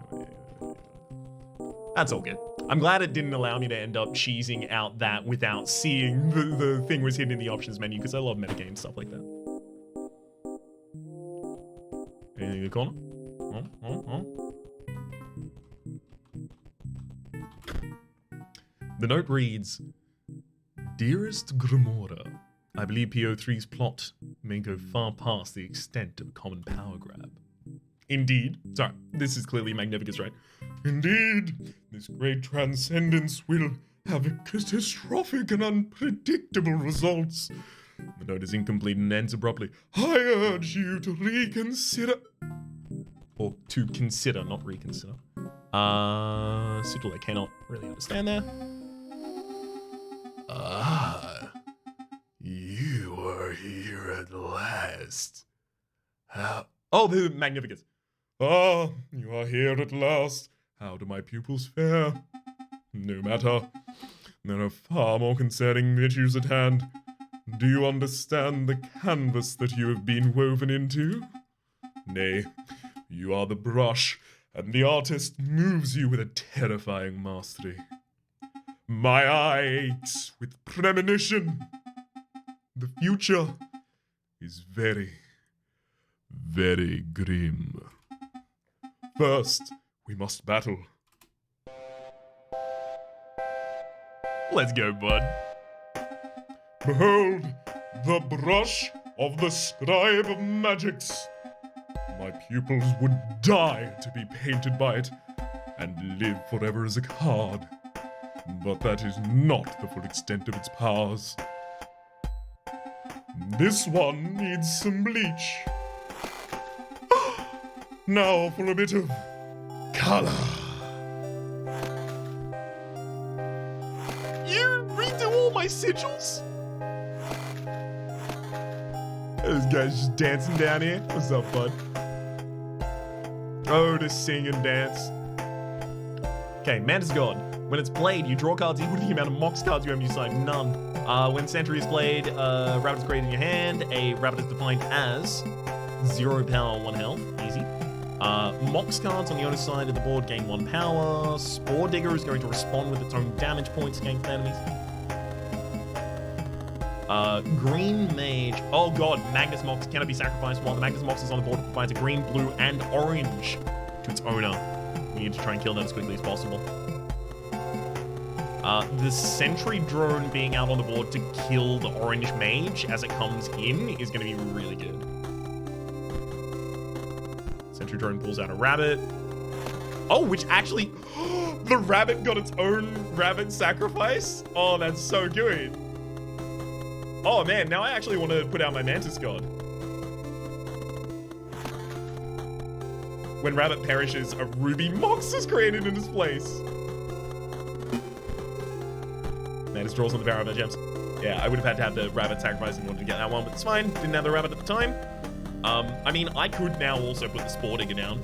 That's all good. I'm glad it didn't allow me to end up cheesing out that without seeing the thing was hidden in the options menu, because I love metagame stuff like that. Anything in the corner? The note reads, Dearest Grimora, I believe PO3's plot may go far past the extent of a common power grab. Indeed. Sorry, this is clearly Magnificus, right? Indeed, this great transcendence will have catastrophic and unpredictable results. The note is incomplete and ends abruptly. I urge you to reconsider. Or to consider, not reconsider. Sigil I cannot really understand there. Ah, you are here at last. How? Oh, the Magnificus. Ah, you are here at last. How do my pupils fare? No matter. There are far more concerning issues at hand. Do you understand the canvas that you have been woven into? Nay, you are the brush, and the artist moves you with a terrifying mastery. My eye aches with premonition. The future is very, very grim. First, we must battle. Let's go, bud. Behold, the brush of the Scribe of Magics. My pupils would die to be painted by it and live forever as a card. But that is not the full extent of its powers. This one needs some bleach. Now for a bit of color. You redo all my sigils? This guy's just dancing down here. What's up, bud? Oh, to sing and dance. Okay, Mantis God. When it's played, you draw cards equal to the amount of Mox cards you have in your side. None. When Sentry is played, Rabbit is created in your hand. A Rabbit is defined as 0 power, 1 health. Easy. Mox cards on the other side of the board gain 1 power. Spore Digger is going to respond with its own damage points against enemies. Green Mage. Oh god, Magnus Mox cannot be sacrificed while the Magnus Mox is on the board. It provides a green, blue, and orange to its owner. We need to try and kill that as quickly as possible. The Sentry Drone being out on the board to kill the Orange Mage as it comes in is going to be really good. Sentry Drone pulls out a Rabbit. Oh, which actually... the Rabbit got its own Rabbit sacrifice? Oh, that's so good. Oh man, now I actually want to put out my Mantis God. When Rabbit perishes, a Ruby Mox is created in its place. Mantis draws on the power of our gems. Yeah, I would have had to have the rabbit sacrifice in order to get that one, but it's fine. Didn't have the rabbit at the time. I mean, I could now also put the Spore Digger down.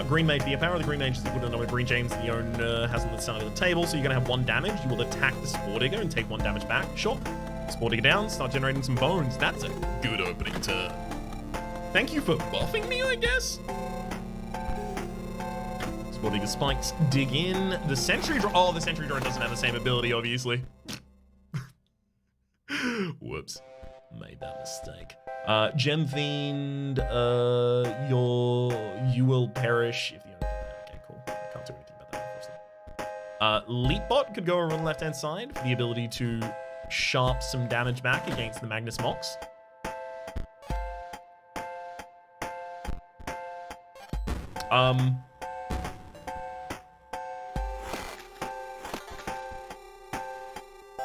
Green Mage, the power of the Green Mage is equal to the number of green gems the owner has on the side of the table, so you're going to have 1 damage. You will attack the Spore Digger and take 1 damage back. Sure. Spore Digger down, start generating some bones. That's a Good opening turn. thank you for buffing me, I guess. Spore Digger spikes, dig in. The Sentry Drone. Oh, the Sentry Drone doesn't have the same ability, obviously. Whoops. Made that mistake. Gem Fiend, you will perish if you don't. Okay, cool. I can't do anything about that, unfortunately. Leapbot could go over on the left-hand side for the ability to sharp some damage back against the Magnus Mox.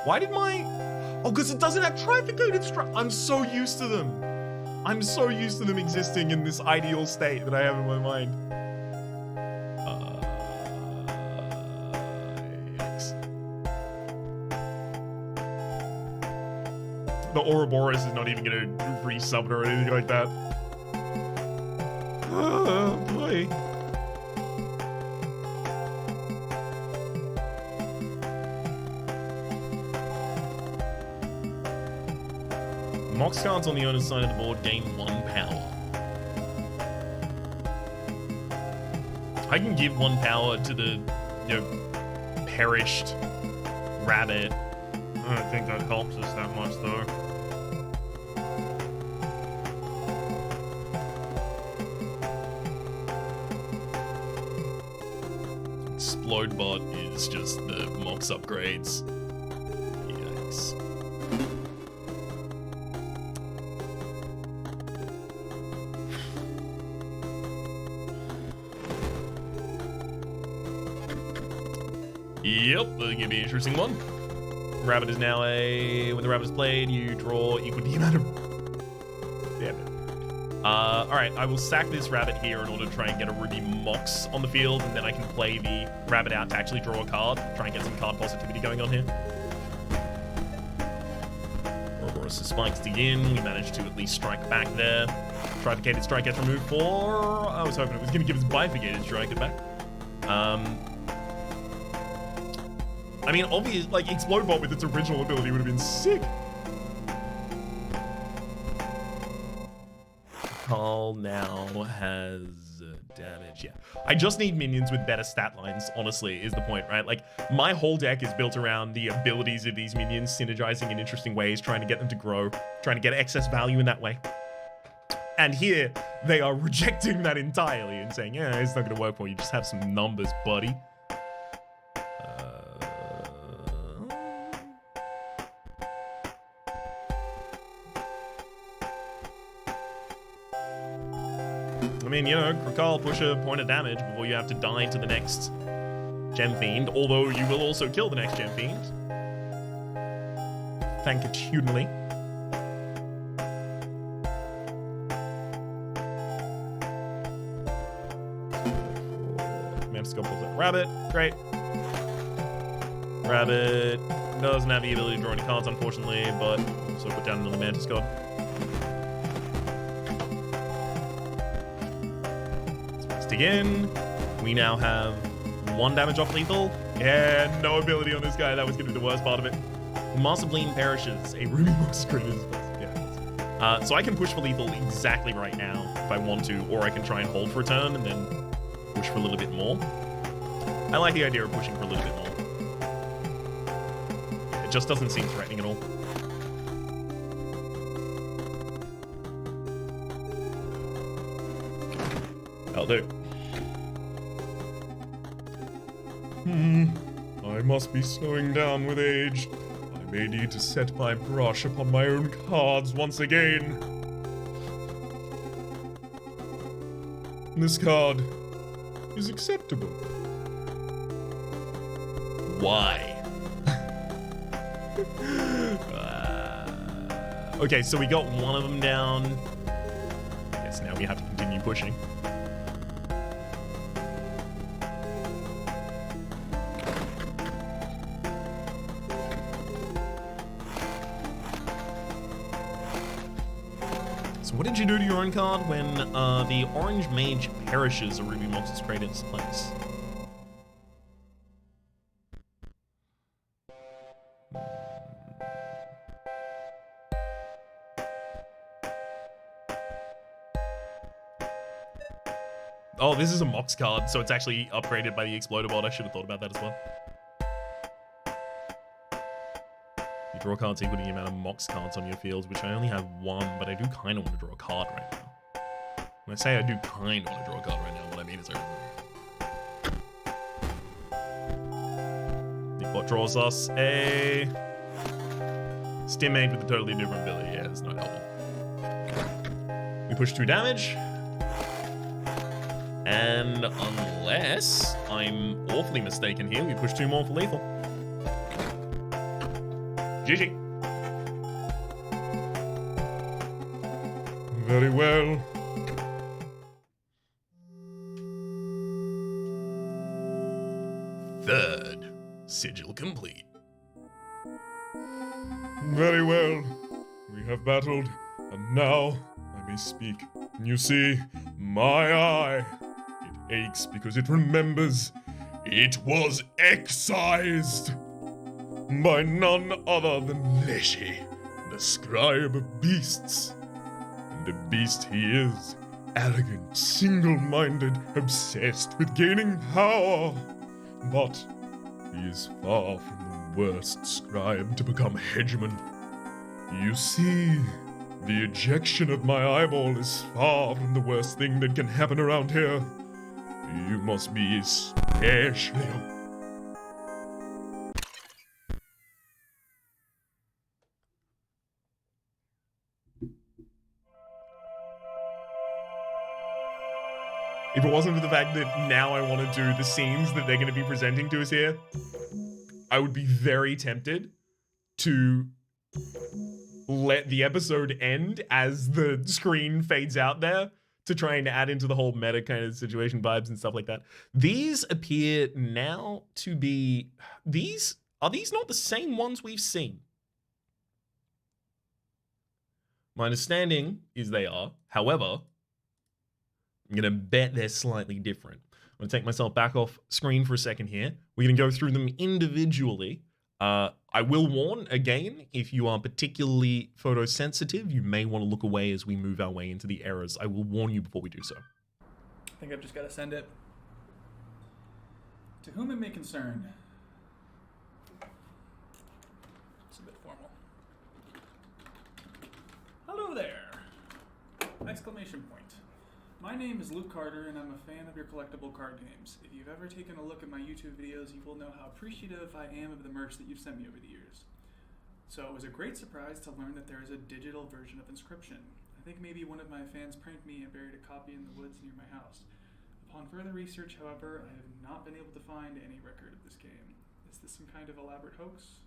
Why did my... Oh, because it doesn't have trifurcated strike. I'm so used to them. I'm so used to them existing in this ideal state that I have in my mind. Yikes. The Ouroboros is not even going to resummon or anything like that. Oh, boy. Mox cards on the owner's side of the board gain 1 power. I can give 1 power to the, perished rabbit. I don't think that helps us that much, though. Explode Bot is just the Mox upgrades. Yikes. Yep, that's gonna be an interesting one. Rabbit is now when the rabbit is played, you draw equal to the amount of... Damn it. Alright, I will sack this rabbit here in order to try and get a Ruby Mox on the field, and then I can play the rabbit out to actually draw a card, try and get some card positivity going on here. Ouroboros spikes dig in, we managed to at least strike back there. Trifurcated strike gets removed for... I was hoping it was going to give us bifurcated strike it back. I mean, obviously, like, Explode Bot with its original ability would have been sick. Carl now has damage, yeah. I just need minions with better stat lines, honestly, is the point, right? Like, my whole deck is built around the abilities of these minions synergizing in interesting ways, trying to get them to grow, trying to get excess value in that way. And here, they are rejecting that entirely and saying, yeah, it's not going to work for you. Just have some numbers, buddy. I mean, Krakal, push a point of damage before you have to die to the next Gem Fiend, although you will also kill the next Gem Fiend. Thankitudinally. Mantiscope pulls out Rabbit. Great. Rabbit doesn't have the ability to draw any cards, unfortunately, but also put down another Mantiscope. Again, we now have 1 damage off lethal. Yeah, no ability on this guy. That was going to be the worst part of it. Master Bleen perishes. A Ruby Mox crit is... Yeah. So I can push for lethal exactly right now if I want to, or I can try and hold for a turn and then push for a little bit more. I like the idea of pushing for a little bit more. It just doesn't seem threatening at all. That'll do. I must be slowing down with age. I may need to set my brush upon my own cards once again. This card is acceptable. Why? Okay, so we got one of them down. I guess now we have to continue pushing. So what did you do to your own card when the orange mage perishes? A ruby mox is created in its place. Oh, this is a mox card, so it's actually upgraded by the exploder bot. I should have thought about that as well. You draw cards equal to the amount of mox cards on your field, which I only have one, but I do kind of want to draw a card right now. When I say I do kind of want to draw a card right now, what I mean is the bot draws us a Stimmate with a totally different ability. Yeah, it's not helpful. We push 2 damage. And unless I'm awfully mistaken here, we push 2 more for lethal. GG. Very well. Third, sigil complete. Very well. We have battled, and now I may speak. You see, my eye, it aches because it remembers it was excised by none other than Leshy, the scribe of beasts. And a beast he is, arrogant, single-minded, obsessed with gaining power. But he is far from the worst scribe to become hegemon. You see, the ejection of my eyeball is far from the worst thing that can happen around here. You must be especially... If it wasn't for the fact that now I want to do the scenes that they're going to be presenting to us here, I would be very tempted to let the episode end as the screen fades out there to try and add into the whole meta kind of situation vibes and stuff like that. These appear now to be... Are these not the same ones we've seen? My understanding is they are. However, I'm going to bet they're slightly different. I'm going to take myself back off screen for a second here. We're going to go through them individually. I will warn, again, if you are particularly photosensitive, you may want to look away as we move our way into the errors. I will warn you before we do so. I think I've just got to send it. To whom it may concern. It's a bit formal. Hello there! Exclamation point. My name is Luke Carter, and I'm a fan of your collectible card games. If you've ever taken a look at my YouTube videos, you will know how appreciative I am of the merch that you've sent me over the years. So it was a great surprise to learn that there is a digital version of Inscryption. I think maybe one of my fans pranked me and buried a copy in the woods near my house. Upon further research, however, I have not been able to find any record of this game. Is this some kind of elaborate hoax?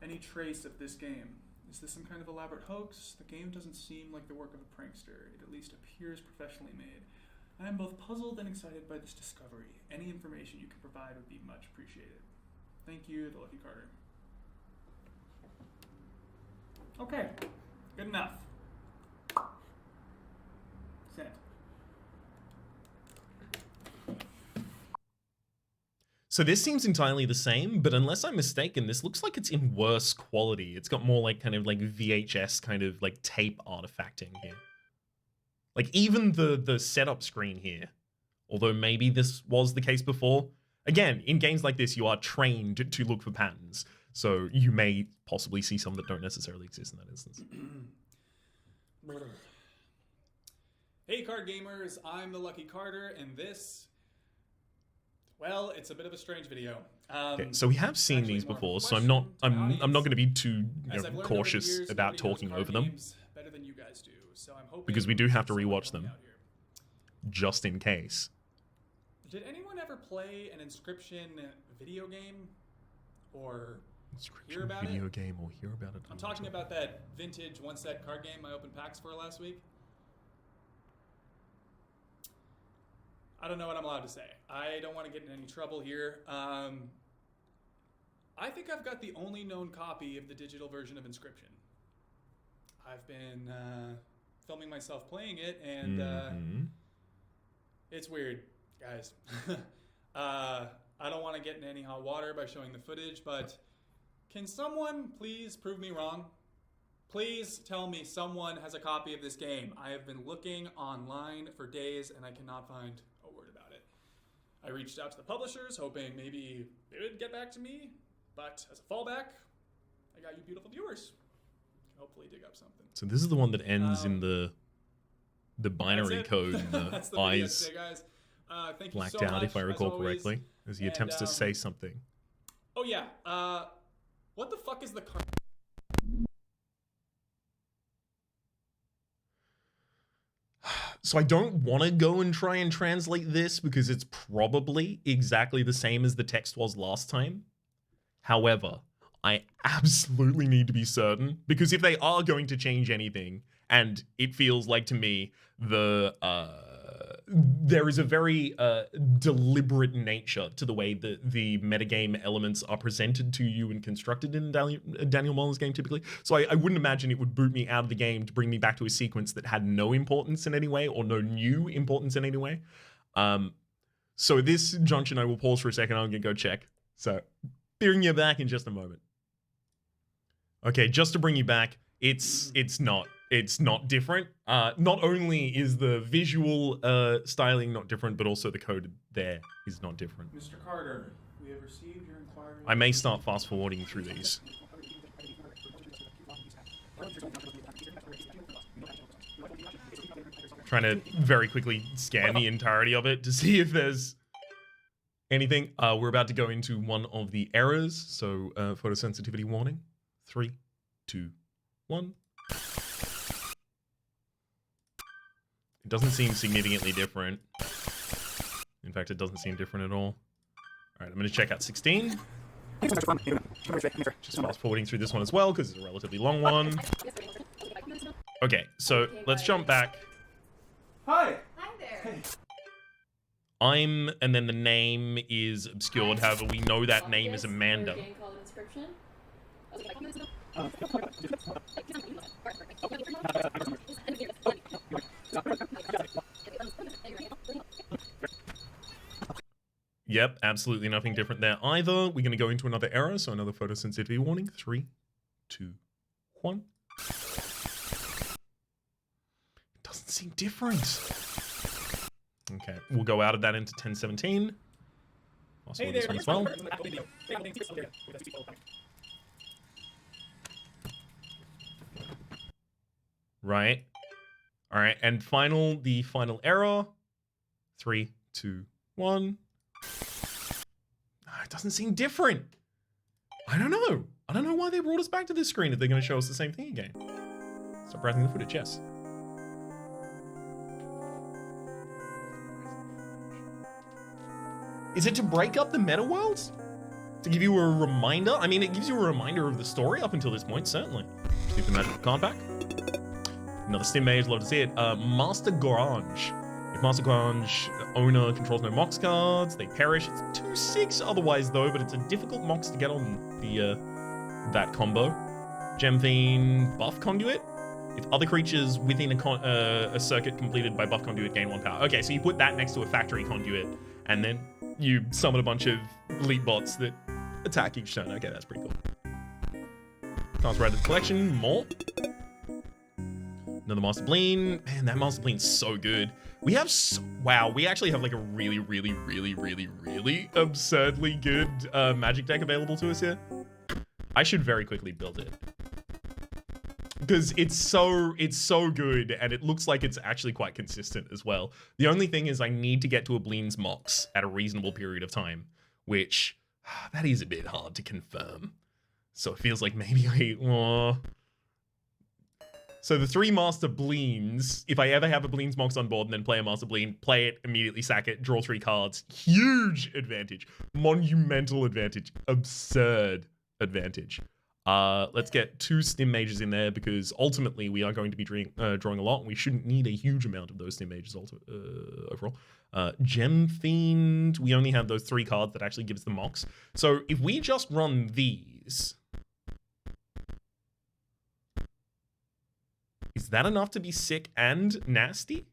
Any trace of this game? Is this some kind of elaborate hoax? The game doesn't seem like the work of a prankster. It at least appears professionally made. I am both puzzled and excited by this discovery. Any information you can provide would be much appreciated. Thank you, the Lucky Carter. Okay, good enough. Sent. So this seems entirely the same, but unless I'm mistaken, this looks like it's in worse quality. It's got more like kind of like VHS kind of like tape artifacting here. Like even the setup screen here, although maybe this was the case before. Again, in games like this, you are trained to look for patterns. So you may possibly see some that don't necessarily exist in that instance. Hey card gamers, I'm the Lucky Carter, and this... Well, it's a bit of a strange video. Okay, so we have seen these before, so I'm not going to be too cautious about talking over them, better than you guys do. So I'm hoping because we do have to rewatch them, just in case. Did anyone ever play an Inscryption video game, or hear about video it? Game or hear about it? I'm talking about that vintage one-set card game I opened packs for last week. I don't know what I'm allowed to say. I don't want to get in any trouble here. I think I've got the only known copy of the digital version of Inscryption. I've been filming myself playing it, and it's weird, guys. I don't want to get in any hot water by showing the footage, but can someone please prove me wrong? Please tell me someone has a copy of this game. I have been looking online for days, and I cannot find a word about it. I reached out to the publishers, hoping maybe they would get back to me, but as a fallback, I got you beautiful viewers. Hopefully dig up something. So this is the one that ends in the binary code and the that's the eyes video today, guys. Thank you blacked so out, much, if I recall as always. correctly, as he attempts to say something. Oh yeah. What the fuck is the card? So I don't want to go and try and translate this because it's probably exactly the same as the text was last time. However, I absolutely need to be certain, because if they are going to change anything, and it feels like to me there is a very deliberate nature to the way that the metagame elements are presented to you and constructed in Daniel Mullins' game typically. So I wouldn't imagine it would boot me out of the game to bring me back to a sequence that had no importance in any way or no new importance in any way. So at this junction, I will pause for a second. I'm going to go check. So bring you back in just a moment. Okay, just to bring you back, it's not different. Not only is the visual styling not different, but also the code there is not different. Mr. Carter, we have received your inquiry. I may start fast forwarding through these. Trying to very quickly scan the entirety of it to see if there's anything. We're about to go into one of the errors, so photosensitivity warning. 3, 2, 1. It doesn't seem significantly different. In fact, it doesn't seem different at all. All right, I'm going to check out 16. Just fast forwarding through this one as well, because it's a relatively long one. Okay, so let's jump back. Hi! Hi there. And then the name is obscured. However, we know that name is Amanda. A game called Inscryption. Yep, absolutely nothing different there either. We're going to go into another error, so another photosensitivity warning. 3, 2, 1. It doesn't seem different. Okay, we'll go out of that into 1017. Also this one as well. Right. All right, and the final error. 3, 2, 1. It doesn't seem different. I don't know. I don't know why they brought us back to this screen if they're going to show us the same thing again. Stop browsing the footage, yes. Is it to break up the meta worlds? To give you a reminder? I mean, it gives you a reminder of the story up until this point, certainly. Keep the magical card back. Another stim mage, love to see it. Master Garage. If Master Garage owner controls no Mox cards, they perish. It's 2/6 otherwise though, but it's a difficult Mox to get on the that combo. Gemthene buff conduit. If other creatures within a circuit completed by buff conduit gain 1 power. Okay, so you put that next to a factory conduit, and then you summon a bunch of elite bots that attack each turn. Okay, that's pretty cool. Cast right at the collection, more. Another Master Bleen. Man, that Master Bleen's so good. We have wow, we actually have like a really, really, really, really, really absurdly good magic deck available to us here. I should very quickly build it. Because it's so good, and it looks like it's actually quite consistent as well. The only thing is I need to get to a Bleen's Mox at a reasonable period of time, which, that is a bit hard to confirm. So it feels like maybe So the 3 Master Bleens, if I ever have a Bleen's Mox on board and then play a Master Bleen, play it, immediately sack it, draw 3 cards. Huge advantage. Monumental advantage. Absurd advantage. Let's get 2 stim mages in there because ultimately we are going to be drawing a lot, and we shouldn't need a huge amount of those stim mages overall. Gem Fiend, we only have those 3 cards that actually gives the mocks. So if we just run these, is that enough to be sick and nasty?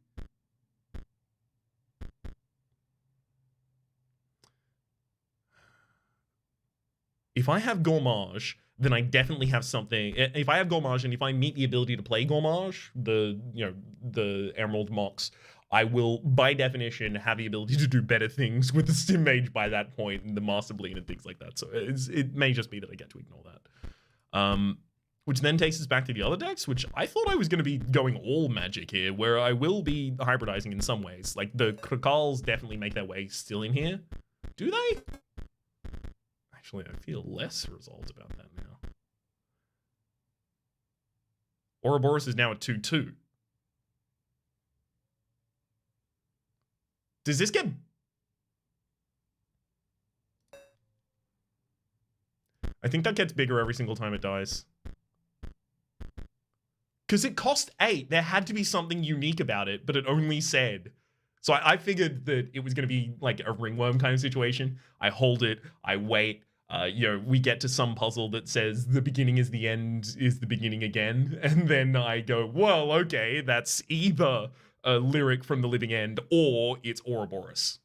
If I have Gourmage, then I definitely have something. If I have Gourmage and if I meet the ability to play Gourmage, the Emerald Mox, I will, by definition, have the ability to do better things with the Stim Mage by that point, and the Master Bleed and things like that. So it may just be that I get to ignore that. Which then takes us back to the other decks, which I thought I was going to be going all magic here, where I will be hybridizing in some ways. Like, the Krokals definitely make their way still in here. Do they? Actually, I feel less resolved about that now. Ouroboros is now at 2/2. Does this get... I think that gets bigger every single time it dies. Because it cost 8. There had to be something unique about it, but it only said... So I figured that it was going to be like a ringworm kind of situation. I hold it, I wait, we get to some puzzle that says the beginning is the end is the beginning again. And then I go, well, okay, that's either a lyric from the living end or it's Ouroboros.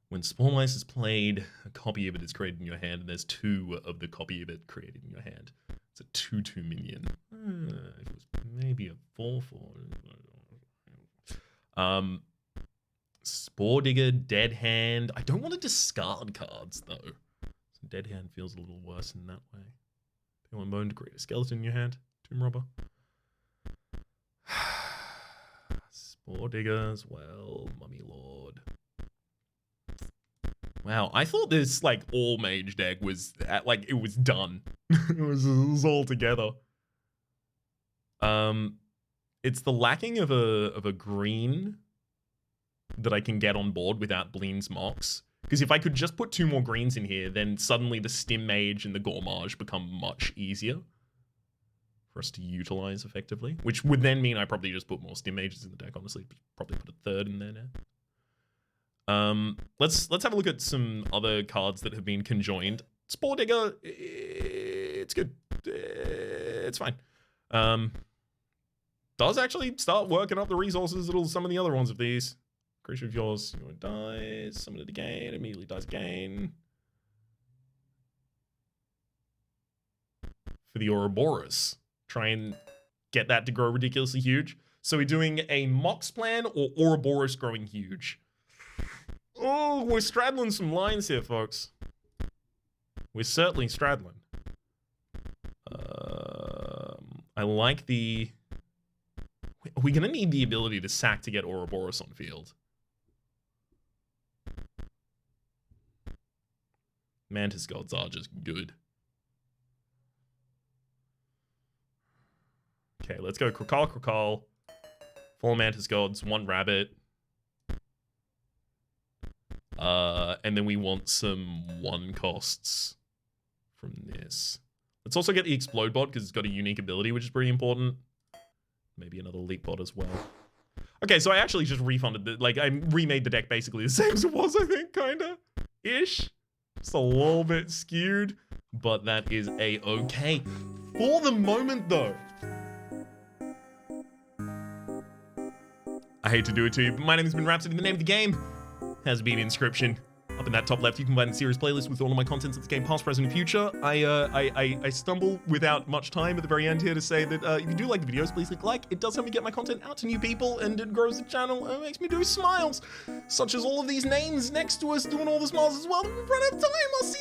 When Spawn Mice is played, a copy of it is created in your hand, and there's 2 of the copy of it created in your hand. It's a 2/2 minion. If it was maybe a 4/4. Spore Digger, Dead Hand. I don't want to discard cards though. So Dead Hand feels a little worse in that way. Pale and Bone to create a skeleton in your hand. Tomb Robber. Spore Digger as well. Mummy Lord. Wow, I thought this like all mage deck was like it was done. it was all together. It's the lacking of a green that I can get on board without Bleen's Mox. Because if I could just put 2 more greens in here, then suddenly the Stim Mage and the Gourmage become much easier for us to utilize effectively. Which would then mean I probably just put more Stim Mages in the deck, honestly. Probably put a 3rd in there now. Let's have a look at some other cards that have been conjoined. Spore Digger, it's good. It's fine. Does actually start working up the resources that some of the other ones of these. Creature of yours, dies, summon it again, immediately dies again. For the Ouroboros, try and get that to grow ridiculously huge. So we're doing a Mox plan or Ouroboros growing huge. Oh, we're straddling some lines here, folks. We're certainly straddling. I like the... Are we going to need the ability to sack to get Ouroboros on field? Mantis Gods are just good. Okay, let's go Krokal. 4 Mantis Gods, 1 Rabbit. And then we want some 1 costs from this. Let's also get the Explode bot because it's got a unique ability, which is pretty important. Maybe another Leap bot as well. Okay, so I actually just refunded the, I remade the deck basically the same as it was, I think, kinda. Ish. Just a little bit skewed, but that is a-okay. For the moment, though. I hate to do it to you, but my name has been Rhapsody. The name of the game has been Inscryption. Up in that top left, you can find a series playlist with all of my contents of the game, past, present, and future. I stumble without much time at the very end here to say that if you do like the videos, please click like. It does help me get my content out to new people, and it grows the channel, and it makes me do smiles, such as all of these names next to us doing all the smiles as well. We've run out of time. I'll see you